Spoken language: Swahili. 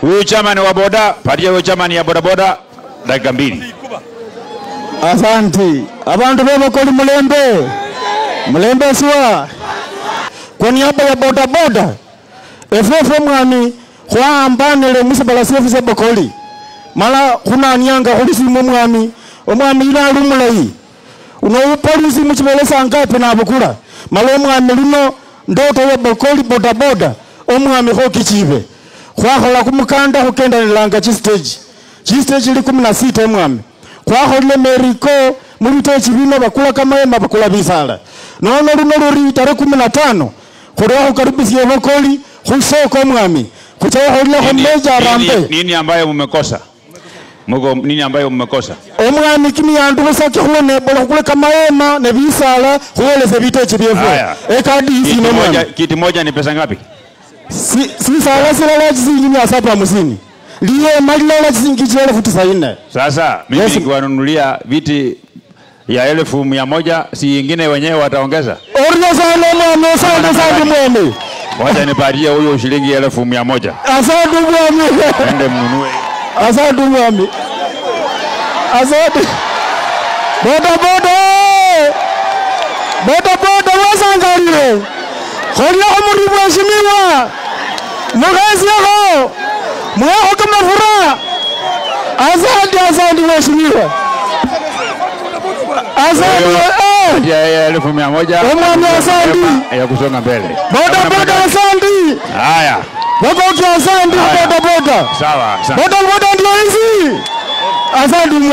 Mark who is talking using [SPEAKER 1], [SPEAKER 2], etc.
[SPEAKER 1] Huyu chama ni wa boda, patia huyu chama ni ya boda boda, dakika 2.
[SPEAKER 2] Asante. Abantu b'Abakoli Mulembe siwa. Kwa niaba ya boda boda, FF mwami kwa ambanele musabala sefu za Bakoli. Mala kuna nyanga kulisi mwami, omwami ila lumulayi. Uno polisi muchibelesa ngapi na abukula. Mala omwami luno ndoto ya Bakoli boda boda, omwami ho kichibe. Kwa hola kumukanda hukenda nilanga stage ili 16 mwami. Kwa hola meriko mulite chibino bakula kama yema bakula bisala. Nono luno luri tare 15. Kuroho karibisi ya Bakoli husoko mwami. Kuchawa hola homeja rambe.
[SPEAKER 1] Nini ambayo mmekosa? Nini ambayo mmekosa?
[SPEAKER 2] Omwami kimi yandu saki hulone bola kule kama yema ne bisala hueleze bite chibievu. Ekadi isi no mwami.
[SPEAKER 1] Kiti moja ni pesa ngapi?
[SPEAKER 2] Si sala sila chizingi ya 750. Liye malila chizingi 1094.
[SPEAKER 1] Sasa mimi nikiwanunulia viti ya 1100, si ingine wenyewe wataongeza?
[SPEAKER 2] Orja sana mwami, asante mwami.
[SPEAKER 1] Wacha nipatie huyo shilingi 1100.
[SPEAKER 2] Asante mwami.
[SPEAKER 1] Ende mnunue.
[SPEAKER 2] Asante mwami. Asante. Boda wasangalile. Holia umuri mheshimiwa. Mkazi yako. Mwako kama furaha. Asante mheshimiwa. Asante.
[SPEAKER 1] Ya 1100.
[SPEAKER 2] Mwami asante.
[SPEAKER 1] Ya kusonga mbele.
[SPEAKER 2] Boda asante.
[SPEAKER 1] Haya.
[SPEAKER 2] Wako asante boda.
[SPEAKER 1] Sawa.
[SPEAKER 2] Boda ndio hizi. Asante.